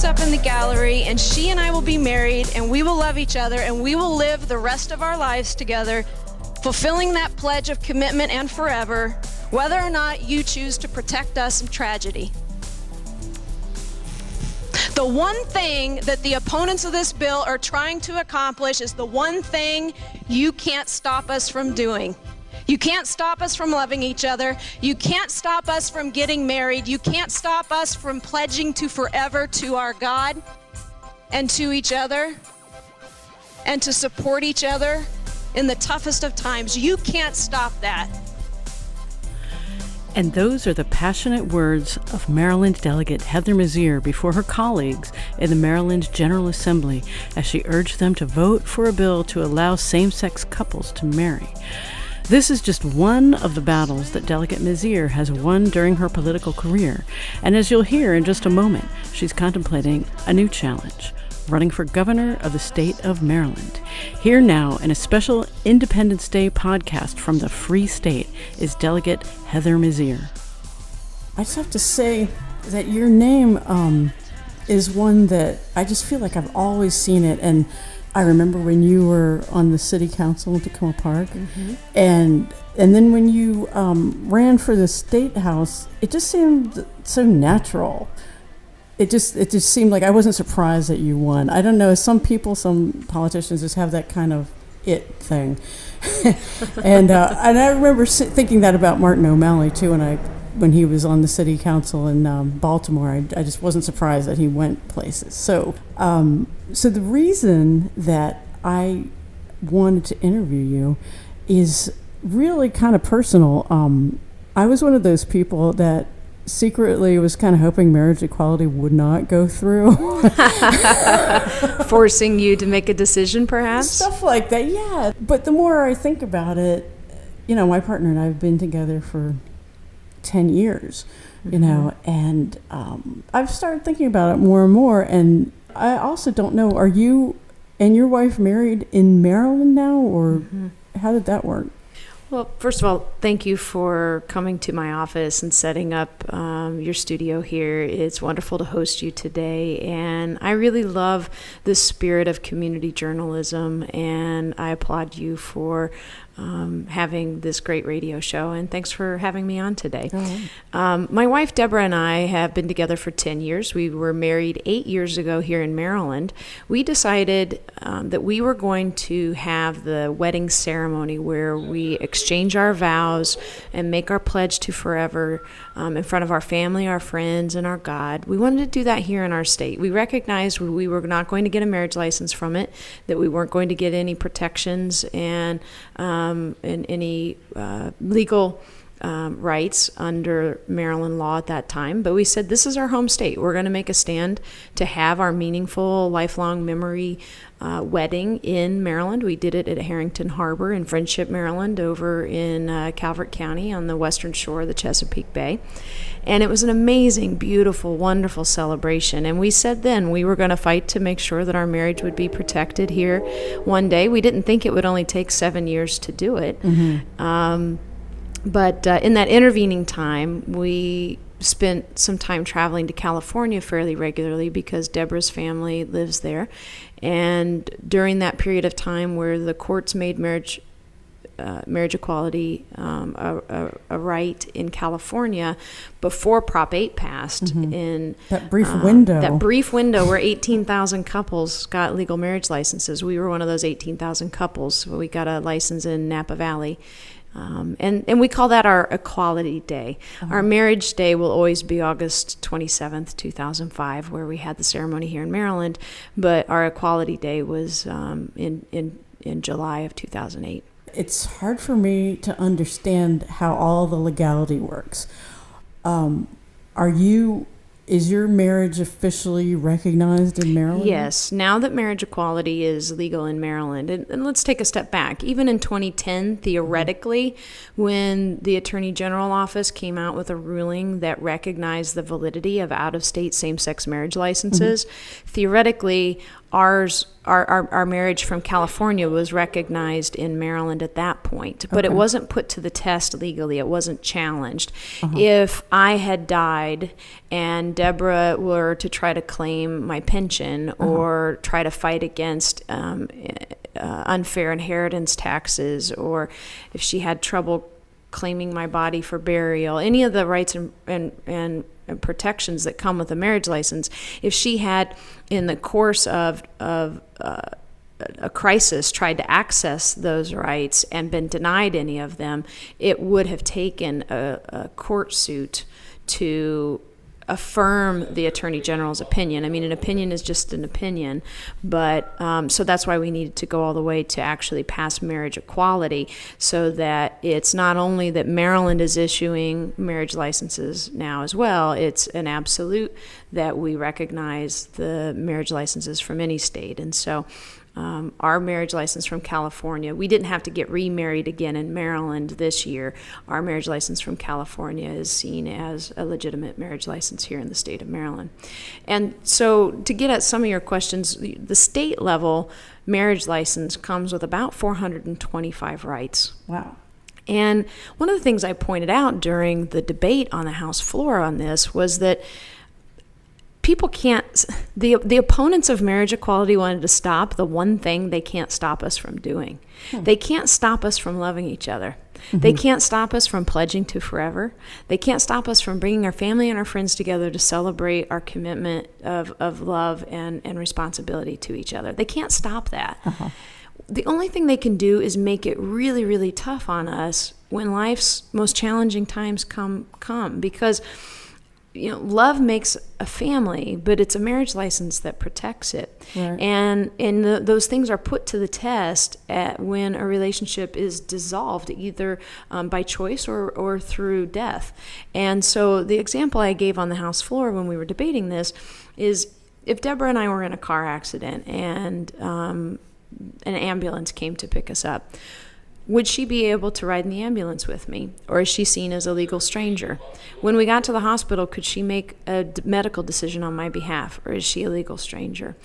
us up in the gallery, and she and I will be married, and we will love each other, and we will live the rest of our lives together, fulfilling that pledge of commitment and forever, whether or not you choose to protect us from tragedy. The one thing that the opponents of this bill are trying to accomplish is the one thing you can't stop us from doing. You can't stop us from loving each other. You can't stop us from getting married. You can't stop us from pledging to forever to our God and to each other and to support each other in the toughest of times. You can't stop that. And those are the passionate words of Maryland Delegate Heather Mizeur before her colleagues in the Maryland General Assembly as she urged them to vote for a bill to allow same-sex couples to marry. This is just one of the battles that Delegate Mizeur has won during her political career, and as you'll hear in just a moment, she's contemplating a new challenge, running for governor of the state of Maryland. Here now, in a special Independence Day podcast from the Free State, is Delegate Heather Mizeur. I just have to say that your name is one that I just feel like I've always seen it, and I remember when you were on the city council in Tacoma Park, and then when you ran for the state house, it just seemed so natural. It just seemed like I wasn't surprised that you won. I don't know. Some politicians just have that kind of it thing, and I remember thinking that about Martin O'Malley too. When he was on the city council in Baltimore, I just wasn't surprised that he went places. So the reason that I wanted to interview you is really kind of personal. I was one of those people that secretly was kind of hoping marriage equality would not go through. Forcing you to make a decision, perhaps? Stuff like that, yeah. But the more I think about it, my partner and I have been together for 10 years, and I've started thinking about it more and more. And I also don't know, are you and your wife married in Maryland now, or how did that work? Well, first of all, thank you for coming to my office and setting up your studio here. It's wonderful to host you today, and I really love the spirit of community journalism, and I applaud you for having this great radio show, and thanks for having me on today. My wife Deborah and I have been together for 10 years. We were married 8 years ago here in Maryland. We decided that we were going to have the wedding ceremony where we exchange our vows and make our pledge to forever in front of our family, our friends, and our God. We wanted to do that here in our state. We recognized we were not going to get a marriage license from it, that we weren't going to get any protections and any legal rights under Maryland law at that time. But we said, this is our home state. We're going to make a stand to have our meaningful, lifelong memory wedding in Maryland. We did it at Harrington Harbor in Friendship, Maryland, over in Calvert County on the western shore of the Chesapeake Bay. And it was an amazing, beautiful, wonderful celebration. And we said then we were going to fight to make sure that our marriage would be protected here one day. We didn't think it would only take 7 years to do it. But in that intervening time, we spent some time traveling to California fairly regularly because Deborah's family lives there. And during that period of time where the courts made marriage equality a right in California before Prop 8 passed, in that brief window where 18,000 couples got legal marriage licenses. We were one of those 18,000 couples. We got a license in Napa Valley. And we call that our Equality Day. Our marriage day will always be August 27th, 2005, where we had the ceremony here in Maryland, but our Equality Day was in July of 2008. It's hard for me to understand how all the legality works. Is your marriage officially recognized in Maryland? Yes. Now that marriage equality is legal in Maryland, and let's take a step back. Even in 2010, theoretically, when the Attorney General office came out with a ruling that recognized the validity of out-of-state same-sex marriage licenses, theoretically, our marriage from California was recognized in Maryland at that point, but it wasn't put to the test legally. It wasn't challenged. If I had died and Deborah were to try to claim my pension or try to fight against unfair inheritance taxes, or if she had trouble claiming my body for burial, any of the rights and protections that come with a marriage license, if she had, in the course of a crisis, tried to access those rights and been denied any of them, it would have taken a court suit to affirm the Attorney General's opinion. I mean, an opinion is just an opinion, but so that's why we needed to go all the way to actually pass marriage equality, so that it's not only that Maryland is issuing marriage licenses now as well, it's an absolute that we recognize the marriage licenses from any state. And so our marriage license from California, we didn't have to get remarried again in Maryland this year. Our marriage license from California is seen as a legitimate marriage license here in the state of Maryland. And so to get at some of your questions, the state level marriage license comes with about 425 rights. Wow. And one of the things I pointed out during the debate on the House floor on this was that people can't, the opponents of marriage equality wanted to stop the one thing they can't stop us from doing. They can't stop us from loving each other. They can't stop us from pledging to forever. They can't stop us from bringing our family and our friends together to celebrate our commitment of love and responsibility to each other. They can't stop that. The only thing they can do is make it really, really tough on us when life's most challenging times come, because love makes a family, but it's a marriage license that protects it. Right. And those things are put to the test when a relationship is dissolved, either by choice or through death. And so the example I gave on the House floor when we were debating this is, if Deborah and I were in a car accident and an ambulance came to pick us up, would she be able to ride in the ambulance with me, or is she seen as a legal stranger? When we got to the hospital, could she make a medical decision on my behalf, or is she a legal stranger?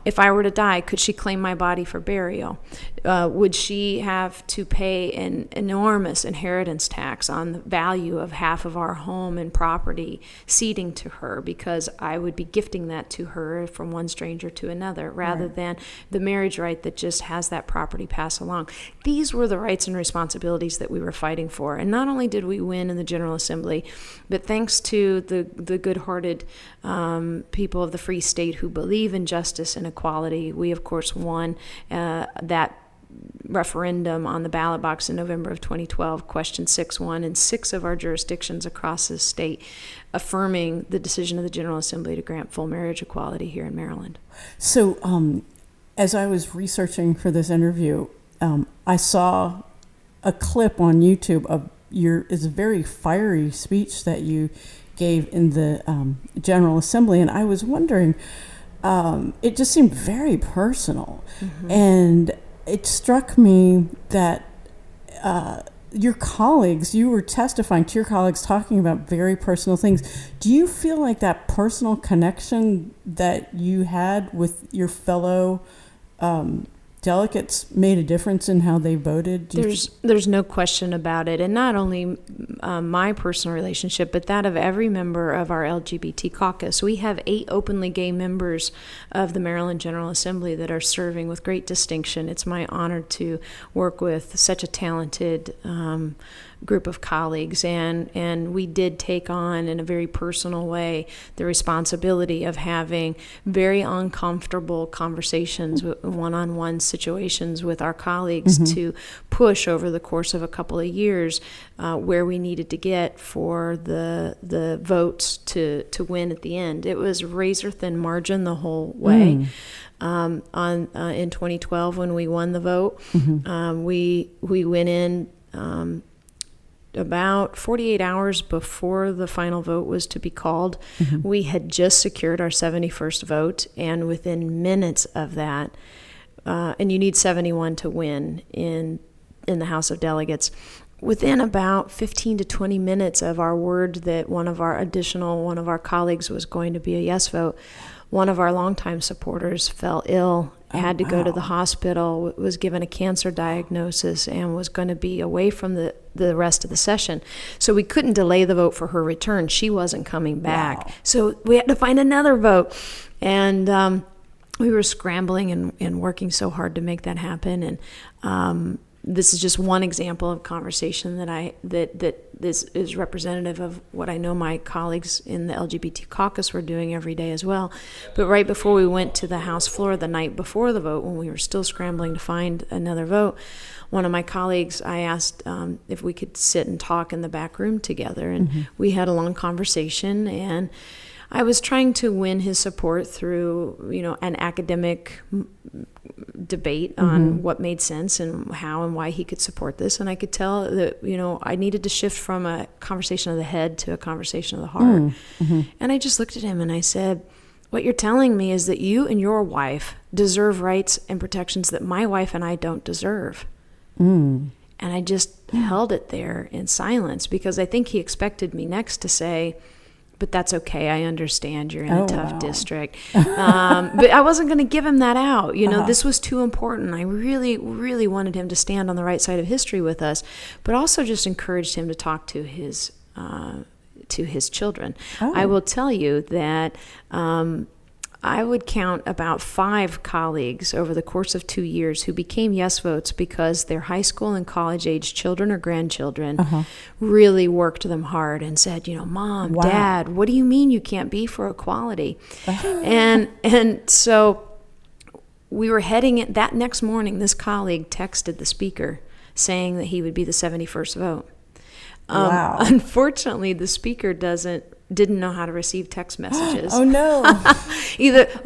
If I were to die, could she claim my body for burial? Would she have to pay an enormous inheritance tax on the value of half of our home and property ceding to her, because I would be gifting that to her from one stranger to another, rather than the marriage right that just has that property pass along? These were the rights and responsibilities that we were fighting for. And not only did we win in the General Assembly, but thanks to the good-hearted people of the Free State who believe in justice and equality, we, of course, won that referendum on the ballot box in November of 2012, question 6-1, in 6 of our jurisdictions across the state, affirming the decision of the General Assembly to grant full marriage equality here in Maryland. So as I was researching for this interview, I saw a clip on YouTube of it's a very fiery speech that you gave in the General Assembly, and I was wondering, it just seemed very personal, and it struck me that your colleagues, you were testifying to your colleagues talking about very personal things. Do you feel like that personal connection that you had with your fellow delegates made a difference in how they voted? There's no question about it. And not only my personal relationship, but that of every member of our LGBT caucus. We have 8 openly gay members of the Maryland General Assembly that are serving with great distinction. It's my honor to work with such a talented group of colleagues, and we did take on, in a very personal way, the responsibility of having very uncomfortable conversations, one-on-one situations with our colleagues to push over the course of a couple of years where we needed to get for the votes to win at the end. It was razor-thin margin the whole way. In 2012, when we won the vote, we went in about 48 hours before the final vote was to be called. We had just secured our 71st vote, and within minutes of that, and you need 71 to win in the House of Delegates, within about 15 to 20 minutes of our word that one of our colleagues was going to be a yes vote, one of our longtime supporters fell ill, had to go to the hospital, was given a cancer diagnosis, and was going to be away from the the rest of the session. So we couldn't delay the vote for her return. She wasn't coming back. Wow. So we had to find another vote. And we were scrambling and working so hard to make that happen. And this is just one example of conversation that is representative of what I know my colleagues in the LGBT caucus were doing every day as well. But right before we went to the House floor the night before the vote, when we were still scrambling to find another vote, one of my colleagues, I asked if we could sit and talk in the back room together. And we had a long conversation, and I was trying to win his support through, an academic debate on what made sense and how and why he could support this. And I could tell that, I needed to shift from a conversation of the head to a conversation of the heart. And I just looked at him and I said, what you're telling me is that you and your wife deserve rights and protections that my wife and I don't deserve. And I just held it there in silence, because I think he expected me next to say, but that's okay. I understand you're in a tough district. But I wasn't going to give him that out. This was too important. I really, really wanted him to stand on the right side of history with us, but also just encouraged him to talk to his children. I will tell you that I would count about 5 colleagues over the course of 2 years who became yes votes because their high school and college age children or grandchildren really worked them hard and said, Mom, Dad, what do you mean you can't be for equality? And so we were heading in. That next morning, this colleague texted the speaker saying that he would be the 71st vote. Unfortunately, the speaker didn't know how to receive text messages. Oh no!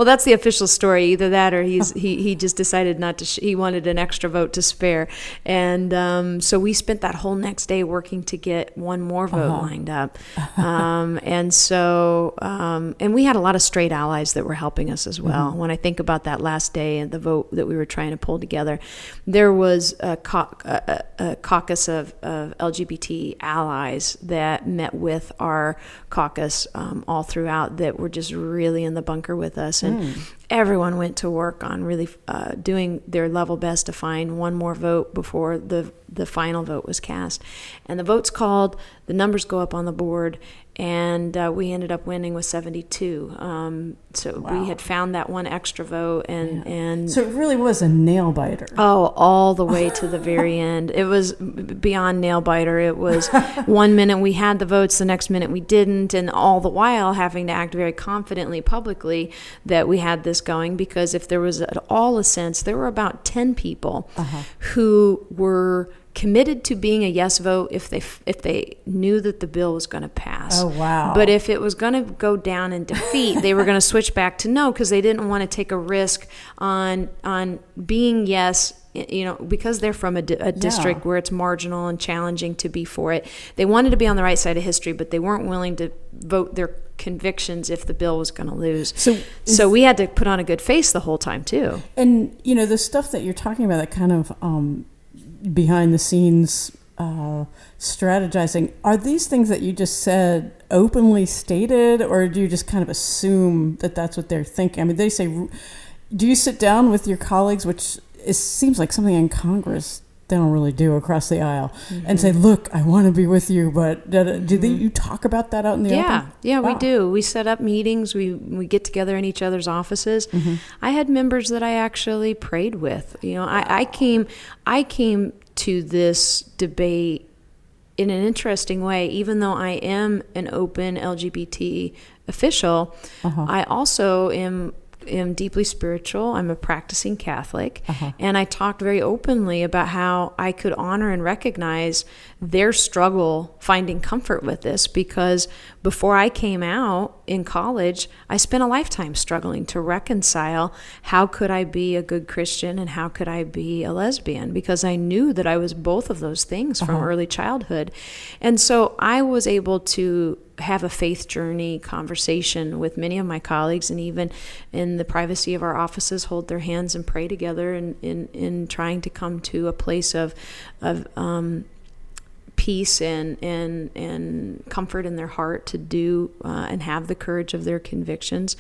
That's the official story. Either that, or he just decided not to. He wanted an extra vote to spare, and so we spent that whole next day working to get one more vote lined up. And we had a lot of straight allies that were helping us as well. When I think about that last day and the vote that we were trying to pull together, there was a caucus of LGBT allies that met with our caucus all throughout, that were just really in the bunker with us, and everyone went to work on really doing their level best to find one more vote before the final vote was cast. And the vote's called, the numbers go up on the board, and we ended up winning with 72. We had found that one extra vote, and so it really was a nail biter. Oh, all the way to the very end. It was beyond nail biter. It was one minute we had the votes, the next minute we didn't, and all the while having to act very confidently publicly that we had this going, because if there was at all a sense, there were about 10 people who were committed to being a yes vote if they knew that the bill was going to pass. Oh, wow. But if it was going to go down in defeat, they were going to switch back to no, because they didn't want to take a risk on being yes, because they're from a district where it's marginal and challenging to be for it. They wanted to be on the right side of history, but they weren't willing to vote their convictions if the bill was going to lose. So we had to put on a good face the whole time too. And the stuff that you're talking about, that kind of behind the scenes strategizing, are these things that you just said openly stated, or do you just kind of assume that that's what they're thinking? I mean, they say, do you sit down with your colleagues, which seems like something in Congress they don't really do, across the aisle, and say, look, I want to be with you, but you talk about that out in the open? Yeah, wow. We do. We set up meetings. We get together in each other's offices. I had members that I actually prayed with. I came to this debate in an interesting way. Even though I am an open LGBT official, I also am deeply spiritual. I'm a practicing Catholic, and I talked very openly about how I could honor and recognize their struggle finding comfort with this, because before I came out in college, I spent a lifetime struggling to reconcile how could I be a good Christian and how could I be a lesbian, because I knew that I was both of those things from early childhood. And so I was able to have a faith journey conversation with many of my colleagues, and even in the privacy of our offices, hold their hands and pray together in trying to come to a place of peace and comfort in their heart to do and have the courage of their convictions.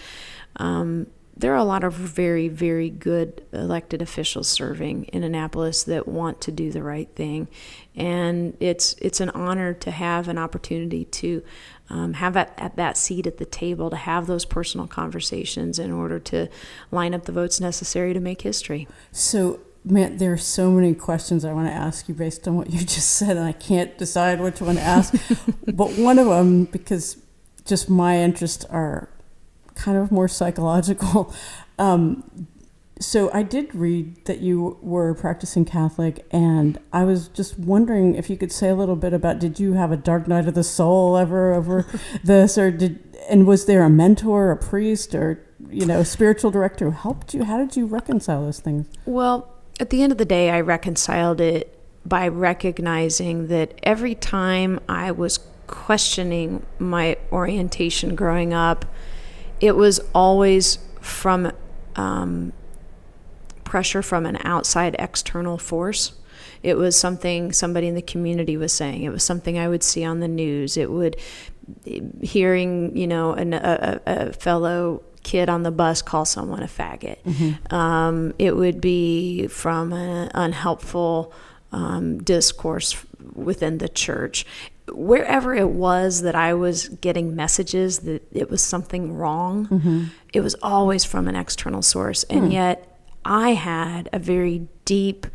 there are a lot of very, very good elected officials serving in Annapolis that want to do the right thing. And it's an honor to have an opportunity to have at that seat at the table, to have those personal conversations in order to line up the votes necessary to make history. So, man, there are so many questions I want to ask you based on what you just said, and I can't decide which one to ask. But one of them, because just my interests are kind of more psychological. So I did read that you were practicing Catholic, and I was just wondering if you could say a little bit about, did you have a dark night of the soul ever over this, and was there a mentor, a priest, or a spiritual director who helped you? How did you reconcile those things? Well, at the end of the day, I reconciled it by recognizing that every time I was questioning my orientation growing up, it was always from pressure from an outside external force. It was something somebody in the community was saying. It was something I would see on the news. It would hearing, a fellow kid on the bus call someone a faggot. Mm-hmm. It would be from an unhelpful discourse within the church. Wherever it was that I was getting messages that it was something wrong, mm-hmm. it was always from an external source. And yet I had a very deep,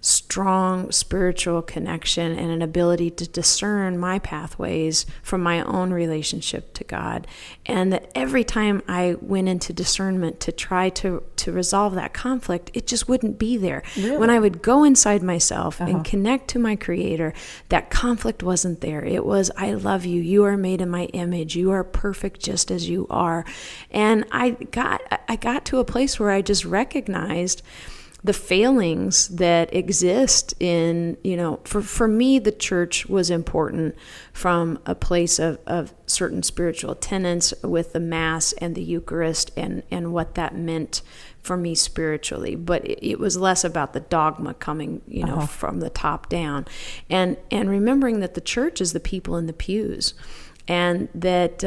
strong spiritual connection and an ability to discern my pathways from my own relationship to God. And that every time I went into discernment to try to resolve that conflict, it just wouldn't be there. Really? When I would go inside myself and connect to my Creator, that conflict wasn't there. It was, I love you. You are made in my image. You are perfect just as you are. And I got to a place where I just recognized the failings that exist in, for me, the church was important from a place of certain spiritual tenets with the Mass and the Eucharist and what that meant for me spiritually. But it was less about the dogma coming, from the top down. And remembering that the church is the people in the pews, and that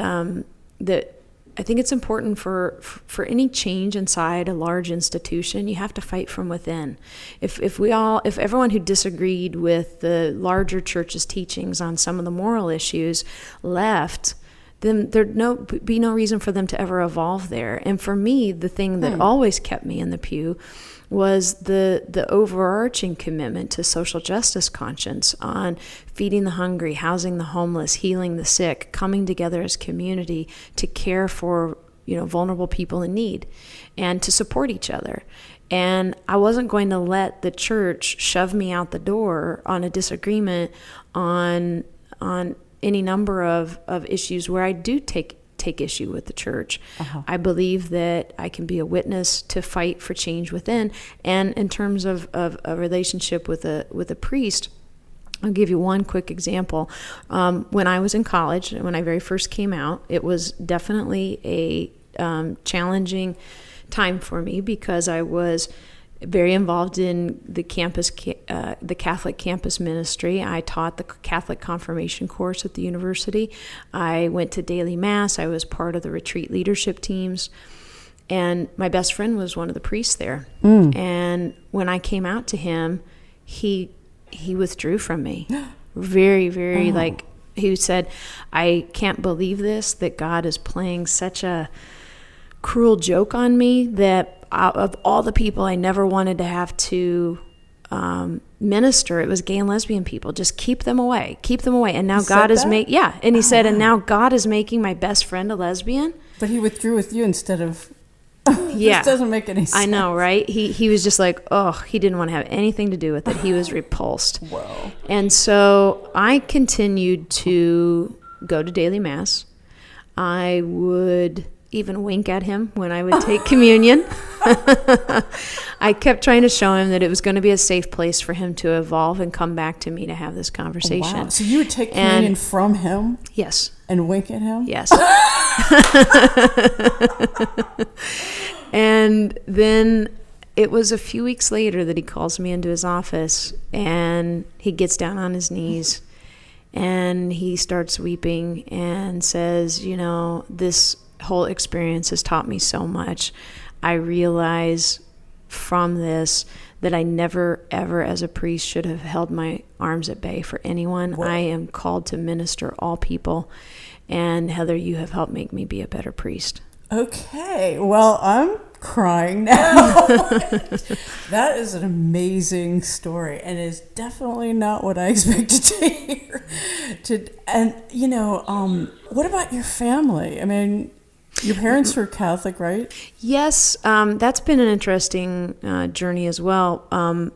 I think it's important for any change inside a large institution, you have to fight from within. If everyone who disagreed with the larger church's teachings on some of the moral issues left, then there'd be no reason for them to ever evolve there. And for me, the thing that always kept me in the pew was the overarching commitment to social justice conscience on feeding the hungry, housing the homeless, healing the sick, coming together as community to care for, vulnerable people in need and to support each other. And I wasn't going to let the church shove me out the door on a disagreement on any number of issues where I do take issue with the church. I believe that I can be a witness to fight for change within. And in terms of a relationship with a priest, I'll give you one quick example. When I was in college, when I very first came out, it was definitely a challenging time for me because I was very involved in the Catholic campus ministry. I taught the Catholic confirmation course at the university. I went to daily mass. I was part of the retreat leadership teams. And my best friend was one of the priests there. And when I came out to him, he withdrew from me. Very, very he said, I can't believe this, that God is playing such a cruel joke on me that of all the people I never wanted to have to minister, it was gay and lesbian people. Just keep them away. And now God is and he said, and now God is making my best friend a lesbian. But he withdrew with you instead of. This doesn't make any sense. I know, right? He was just like, he didn't want to have anything to do with it. He was repulsed. Whoa. And so I continued to go to daily mass. I would even wink at him when I would take communion. I kept trying to show him that it was going to be a safe place for him to evolve and come back to me to have this conversation. Wow. So you would take communion from him? Yes. And wink at him? Yes. And then it was a few weeks later that he calls me into his office and he gets down on his knees and he starts weeping and says, this whole experience has taught me so much. I realize from this that I never, ever as a priest should have held my arms at bay for anyone. Whoa. I am called to minister all people. And Heather, you have helped make me be a better priest. Okay, well, I'm crying now. That is an amazing story, and is definitely not what I expected to hear. What about your family? I mean, your parents were Catholic, right? Yes, that's been an interesting journey as well.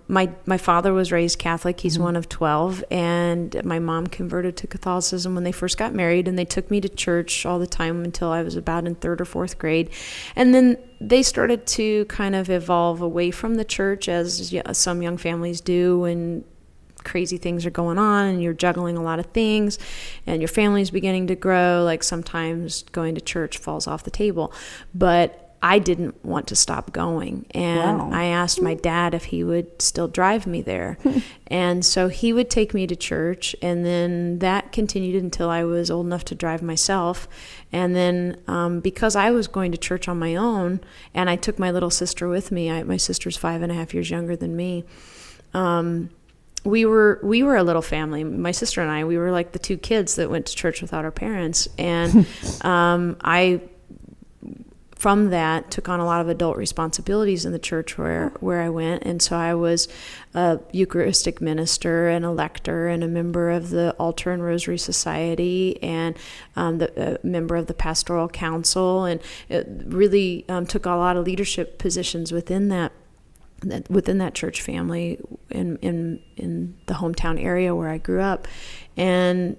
My father was raised Catholic. He's one of 12, and my mom converted to Catholicism when they first got married, and they took me to church all the time until I was about in 3rd or 4th grade. And then they started to kind of evolve away from the church, as some young families do, and crazy things are going on and you're juggling a lot of things and your family's beginning to grow. Like sometimes going to church falls off the table. But I didn't want to stop going. And Wow. I asked my dad if he would still drive me there. And so he would take me to church. And then that continued until I was old enough to drive myself. And then because I was going to church on my own, and I took my little sister with me, my sister's 5.5 years younger than me, we were a little family. My sister and I, we were like the 2 kids that went to church without our parents. And I, from that, took on a lot of adult responsibilities in the church where I went. And so I was a Eucharistic minister and a lector and a member of the Altar and Rosary Society and a member of the Pastoral Council, and it really took a lot of leadership positions within that church family in the hometown area where I grew up. And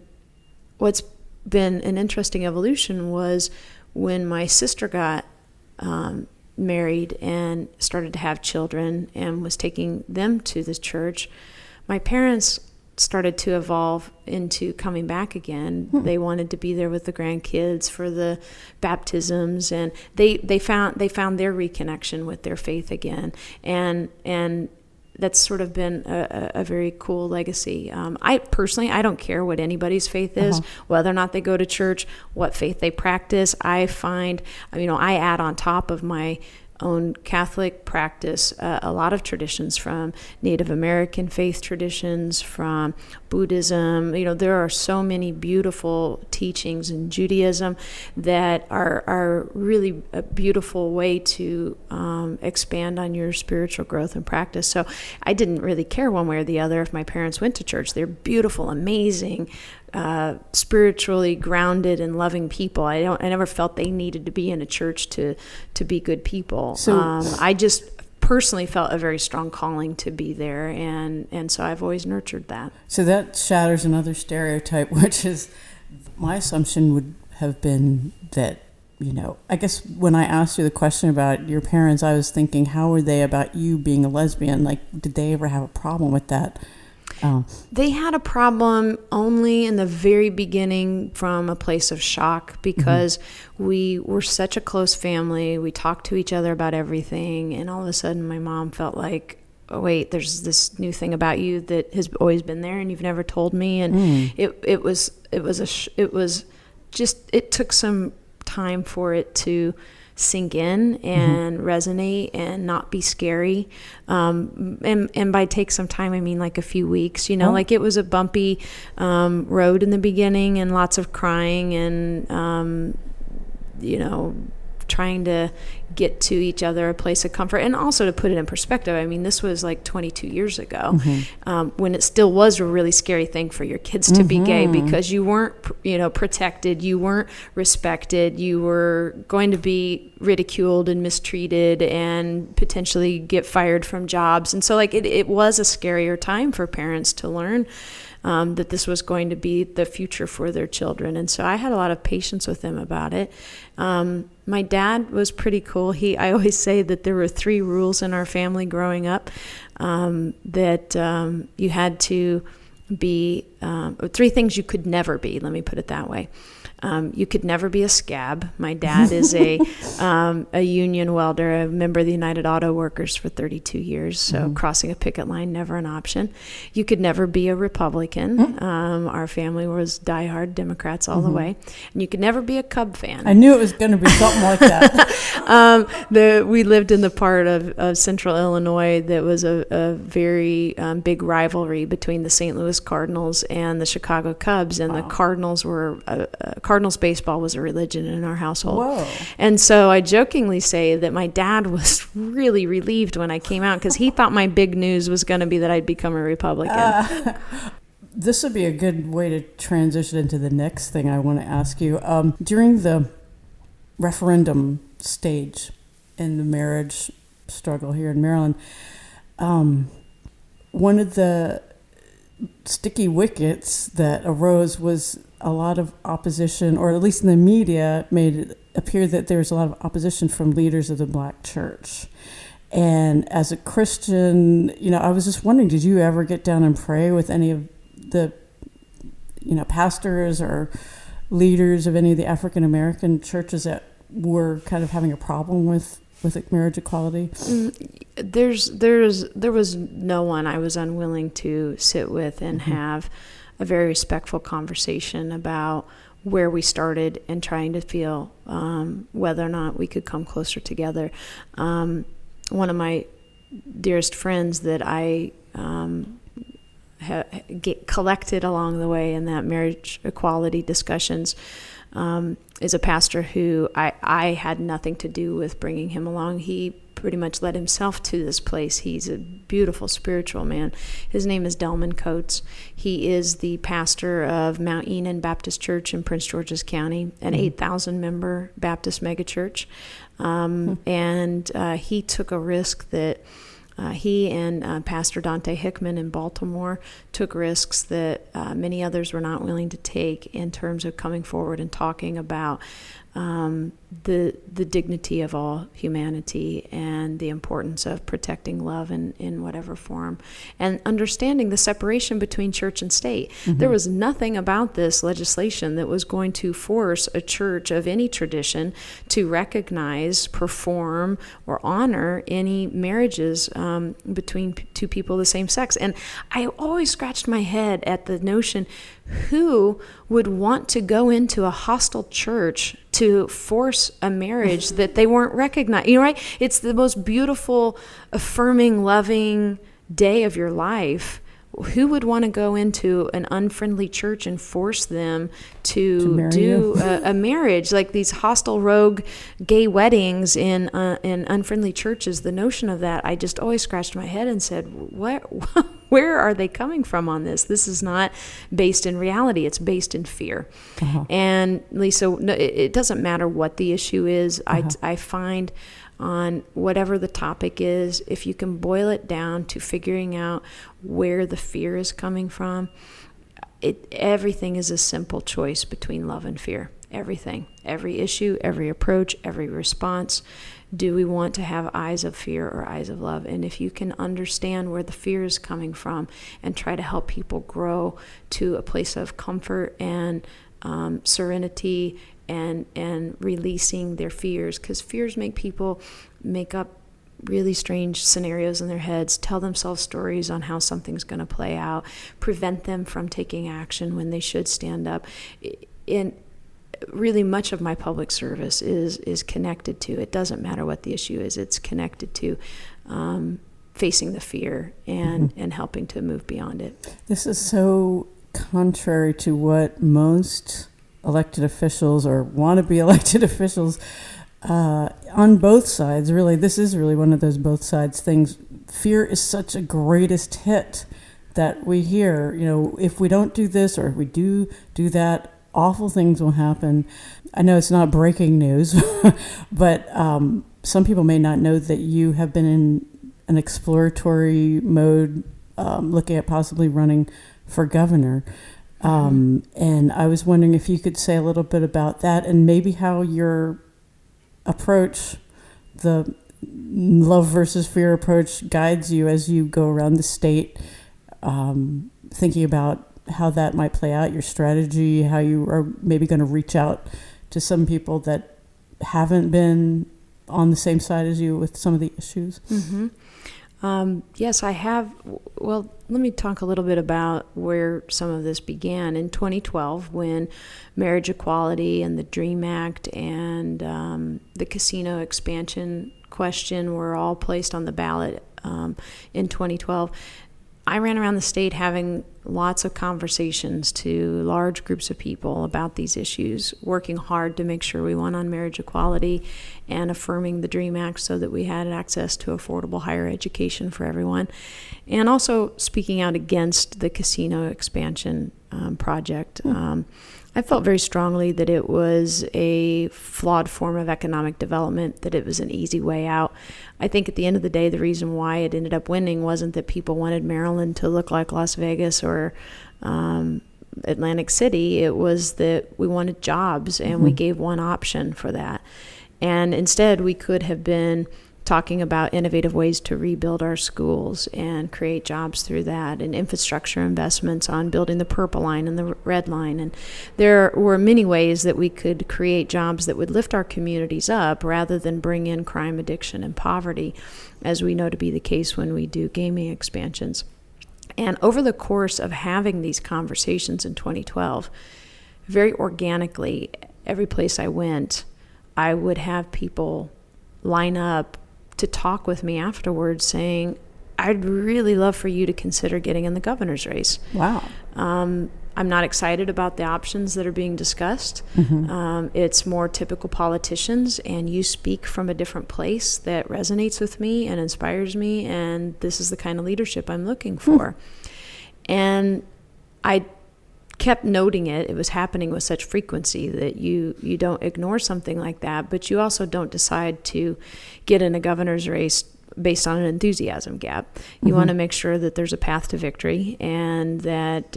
what's been an interesting evolution was when my sister got married and started to have children and was taking them to the church, my parents started to evolve into coming back again. They wanted to be there with the grandkids for the baptisms, and they found their reconnection with their faith again, and that's sort of been a very cool legacy. I personally, I don't care what anybody's faith is, whether or not they go to church, what faith they practice. I find, I add on top of my own Catholic practice a lot of traditions from Native American faith traditions, from Buddhism. There are so many beautiful teachings in Judaism that are really a beautiful way to expand on your spiritual growth and practice. So I didn't really care one way or the other if my parents went to church. They're beautiful, amazing, spiritually grounded and loving people. I never felt they needed to be in a church to be good people. So, I just personally felt a very strong calling to be there, and so I've always nurtured that. So that shatters another stereotype, which is my assumption would have been that, I guess when I asked you the question about your parents, I was thinking, how were they about you being a lesbian? Like, did they ever have a problem with that? They had a problem only in the very beginning from a place of shock, because we were such a close family. We talked to each other about everything, and all of a sudden my mom felt like, oh, wait, there's this new thing about you that has always been there and you've never told me. And it took some time for it to sink in and resonate and not be scary. And by take some time, I mean like a few weeks, like it was a bumpy road in the beginning and lots of crying and, trying to get to each other a place of comfort. And also, to put it in perspective, I mean, this was like 22 years ago, when it still was a really scary thing for your kids to be gay, because you weren't, protected, you weren't respected, you were going to be ridiculed and mistreated and potentially get fired from jobs. And so like it was a scarier time for parents to learn that this was going to be the future for their children. And so I had a lot of patience with them about it. My dad was pretty cool. I always say that there were 3 rules in our family growing up, that you had to be, 3 things you could never be, let me put it that way. You could never be a scab. My dad is a union welder, a member of the United Auto Workers for 32 years, so crossing a picket line, never an option. You could never be a Republican. Our family was diehard Democrats all the way. And you could never be a Cub fan. I knew it was going to be something like that. We lived in the part of central Illinois that was a very big rivalry between the St. Louis Cardinals and the Chicago Cubs, and the Cardinals were Cardinals baseball was a religion in our household. Whoa. And so I jokingly say that my dad was really relieved when I came out, because he thought my big news was going to be that I'd become a Republican. This would be a good way to transition into the next thing I want to ask you. During the referendum stage in the marriage struggle here in Maryland, one of the sticky wickets that arose was a lot of opposition, or at least in the media made it appear that there was a lot of opposition from leaders of the Black church. And as a Christian, I was just wondering, did you ever get down and pray with any of the, pastors or leaders of any of the African American churches that were kind of having a problem with marriage equality? There was no one I was unwilling to sit with and have a very respectful conversation about where we started and trying to feel whether or not we could come closer together. One of my dearest friends that I get collected along the way in that marriage equality discussions is a pastor who I had nothing to do with bringing him along. He pretty much led himself to this place. He's a beautiful spiritual man. His name is Delman Coates. He is the pastor of Mount Enon Baptist Church in Prince George's County, an 8,000 member Baptist megachurch. And he took a risk that he and Pastor Dante Hickman in Baltimore took risks that many others were not willing to take in terms of coming forward and talking about the dignity of all humanity and the importance of protecting love in whatever form, and understanding the separation between church and state. There was nothing about this legislation that was going to force a church of any tradition to recognize, perform, or honor any marriages between two people of the same sex. And I always scratched my head at the notion, who would want to go into a hostile church to force a marriage that they weren't recognized? Right? It's the most beautiful, affirming, loving day of your life. Who would want to go into an unfriendly church and force them to do a marriage? Like these hostile, rogue, gay weddings in unfriendly churches, the notion of that, I just always scratched my head and said, where are they coming from on this? This is not based in reality. It's based in fear. And Lisa, it doesn't matter what the issue is. I find on whatever the topic is, if you can boil it down to figuring out where the fear is coming from, everything is a simple choice between love and fear. Everything, every issue, every approach, every response. Do we want to have eyes of fear or eyes of love? And if you can understand where the fear is coming from and try to help people grow to a place of comfort and serenity and releasing their fears, because fears make people make up really strange scenarios in their heads, tell themselves stories on how something's going to play out, prevent them from taking action when they should stand up. And really much of my public service is connected to, it doesn't matter what the issue is, it's connected to facing the fear and helping to move beyond it. This is so contrary to what most elected officials or wannabe elected officials on both sides, really, this is really one of those both sides things. Fear is such a greatest hit that we hear, if we don't do this or if we do that, awful things will happen. I know it's not breaking news, but some people may not know that you have been in an exploratory mode, looking at possibly running for governor. And I was wondering if you could say a little bit about that and maybe how your approach, the love versus fear approach, guides you as you go around the state, thinking about how that might play out, your strategy, how you are maybe going to reach out to some people that haven't been on the same side as you with some of the issues? Mm-hmm. Yes, I have. Well, let me talk a little bit about where some of this began. In 2012, when marriage equality and the DREAM Act and the casino expansion question were all placed on the ballot in 2012, I ran around the state having lots of conversations to large groups of people about these issues, working hard to make sure we won on marriage equality and affirming the DREAM Act so that we had access to affordable higher education for everyone, and also speaking out against the casino expansion project. I felt very strongly that it was a flawed form of economic development, that it was an easy way out. I think at the end of the day, the reason why it ended up winning wasn't that people wanted Maryland to look like Las Vegas or Atlantic City. It was that we wanted jobs, and we gave one option for that. And instead, we could have been talking about innovative ways to rebuild our schools and create jobs through that, and infrastructure investments on building the Purple Line and the Red Line. And there were many ways that we could create jobs that would lift our communities up rather than bring in crime, addiction, and poverty, as we know to be the case when we do gaming expansions. And over the course of having these conversations in 2012, very organically, every place I went, I would have people line up to talk with me afterwards saying, I'd really love for you to consider getting in the governor's race. Wow. I'm not excited about the options that are being discussed. It's more typical politicians, and you speak from a different place that resonates with me and inspires me, and this is the kind of leadership I'm looking for. And I kept noting it. It was happening with such frequency that you don't ignore something like that, but you also don't decide to get in a governor's race based on an enthusiasm gap. You want to make sure that there's a path to victory, and that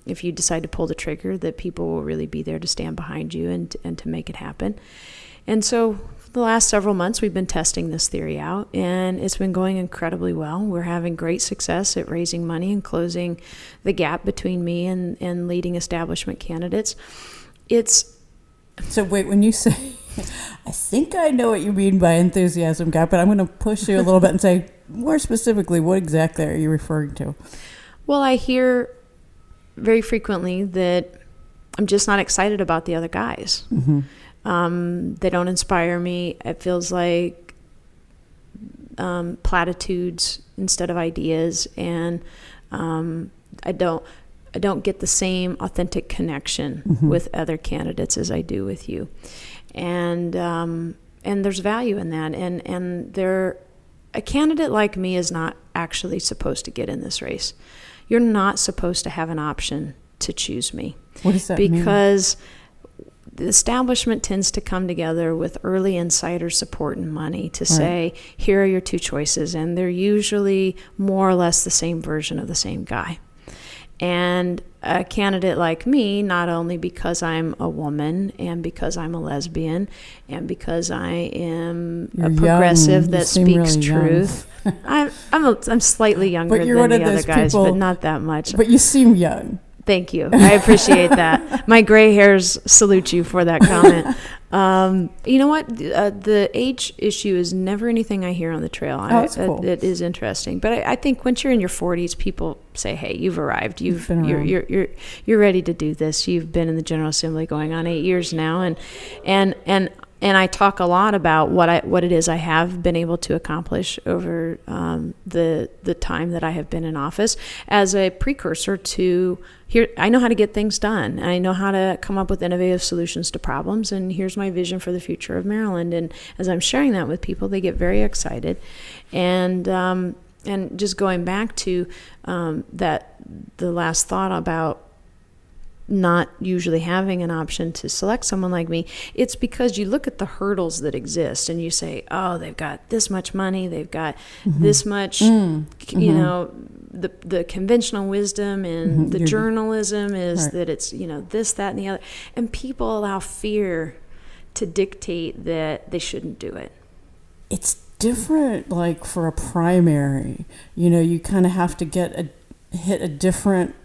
if you decide to pull the trigger, that people will really be there to stand behind you and to make it happen. And so for the last several months, we've been testing this theory out, and it's been going incredibly well. We're having great success at raising money and closing the gap between me and leading establishment candidates. So wait, when you say, I think I know what you mean by enthusiasm gap, but I'm going to push you a little bit and say, more specifically, what exactly are you referring to? Well, I hear very frequently that I'm just not excited about the other guys. They don't inspire me. It feels like platitudes instead of ideas, and I don't get the same authentic connection with other candidates as I do with you, and there's value in that. And a candidate like me is not actually supposed to get in this race. You're not supposed to have an option to choose me. What does that mean? Because the establishment tends to come together with early insider support and money to say, here are your two choices. And they're usually more or less the same version of the same guy. And a candidate like me, not only because I'm a woman and because I'm a lesbian and because I am a progressive that speaks really truth. I'm slightly younger than the other guys, but not that much. But you seem young. Thank you. I appreciate that. My gray hairs salute you for that comment. You know what? The age issue is never anything I hear on the trail. That's cool. It is interesting. But I think once you're in your 40s, people say, hey, you've arrived. You're ready to do this. You've been in the General Assembly going on 8 years now. And I talk a lot about what it is I have been able to accomplish over the time that I have been in office as a precursor to here. I know how to get things done. I know how to come up with innovative solutions to problems. And here's my vision for the future of Maryland. And as I'm sharing that with people, they get very excited. And just going back to the last thought about not usually having an option to select someone like me, it's because you look at the hurdles that exist and you say, oh, they've got this much money, they've got this much, you know, the conventional wisdom and the journalism is that it's, you know, this, that, and the other. And people allow fear to dictate that they shouldn't do it. It's different, like for a primary, you know, you kind of have to hit a different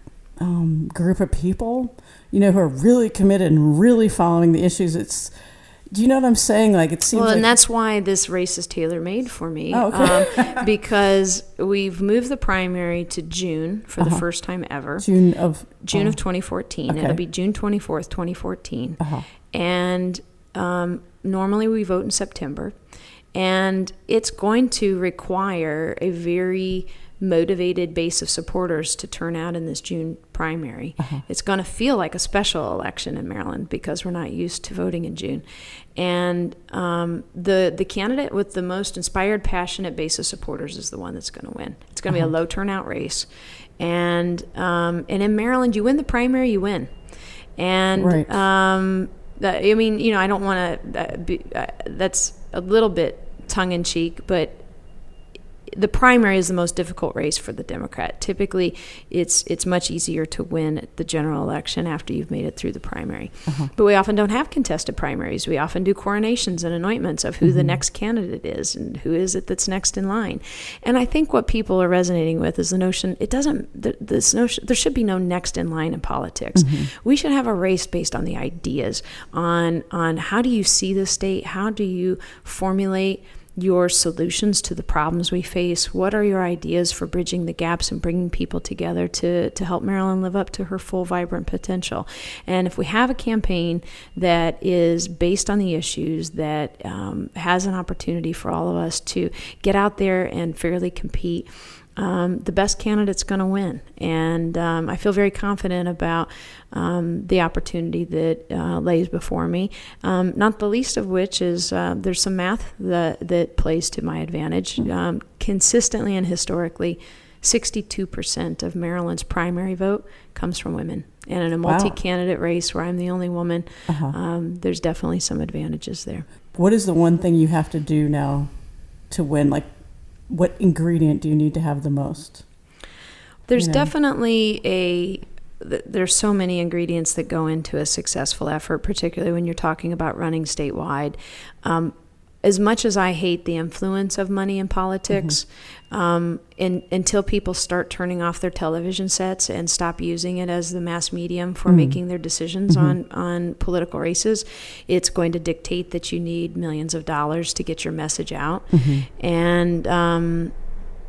group of people, who are really committed and really following the issues. Do you know what I'm saying? Like, it seems well, and like, that's why this race is tailor-made for me. Oh, okay. Because we've moved the primary to June for the first time ever. June of 2014. Okay. It'll be June 24th, 2014. Uh-huh. And normally we vote in September. And it's going to require a very motivated base of supporters to turn out in this June primary. It's going to feel like a special election in Maryland because we're not used to voting in June. And the candidate with the most inspired, passionate base of supporters is the one that's going to win. It's going to be a low turnout race. And in Maryland, you win the primary, you win. And right. I don't want to, that's a little bit tongue-in-cheek, but the primary is the most difficult race for the Democrat. Typically, it's much easier to win the general election after you've made it through the primary. But we often don't have contested primaries. We often do coronations and anointments of who the next candidate is and who is it that's next in line. And I think what people are resonating with is the notion there should be no next in line in politics. We should have a race based on the ideas, on how do you see the state, how do you formulate your solutions to the problems we face? What are your ideas for bridging the gaps and bringing people together to help Maryland live up to her full, vibrant potential? And if we have a campaign that is based on the issues, that has an opportunity for all of us to get out there and fairly compete, the best candidate's going to win. And I feel very confident about the opportunity that lays before me, not the least of which is there's some math that plays to my advantage. Consistently and historically, 62% of Maryland's primary vote comes from women. And in a multi-candidate race where I'm the only woman, there's definitely some advantages there. What is the one thing you have to do now to win? Like, what ingredient do you need to have the most? There's definitely there's so many ingredients that go into a successful effort, particularly when you're talking about running statewide. As much as I hate the influence of money in politics, until people start turning off their television sets and stop using it as the mass medium for making their decisions on political races, it's going to dictate that you need millions of dollars to get your message out. And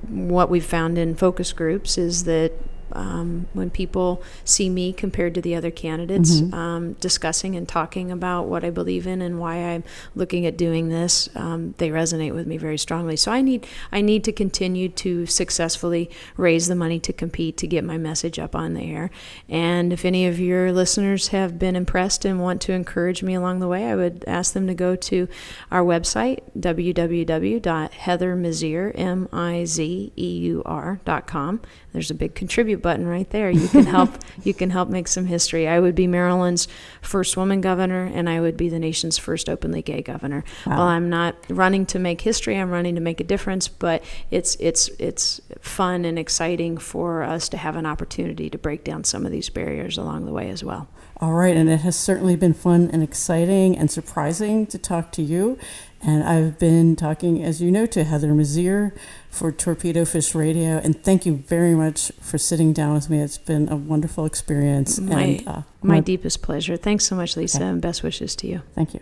what we've found in focus groups is that when people see me compared to the other candidates discussing and talking about what I believe in and why I'm looking at doing this, they resonate with me very strongly. So I need to continue to successfully raise the money to compete, to get my message up on the air. And if any of your listeners have been impressed and want to encourage me along the way, I would ask them to go to our website, www.heathermizeur.com. There's a big contribute button right there. You can help. You can help make some history. I would be Maryland's first woman governor, and I would be the nation's first openly gay governor. Wow. Well, I'm not running to make history. I'm running to make a difference. But it's fun and exciting for us to have an opportunity to break down some of these barriers along the way as well. All right, and it has certainly been fun and exciting and surprising to talk to you. And I've been talking, as you know, to Heather Mizeur for Torpedo Fish Radio. And thank you very much for sitting down with me. It's been a wonderful experience. My deepest pleasure. Thanks so much, Lisa, and best wishes to you. Thank you.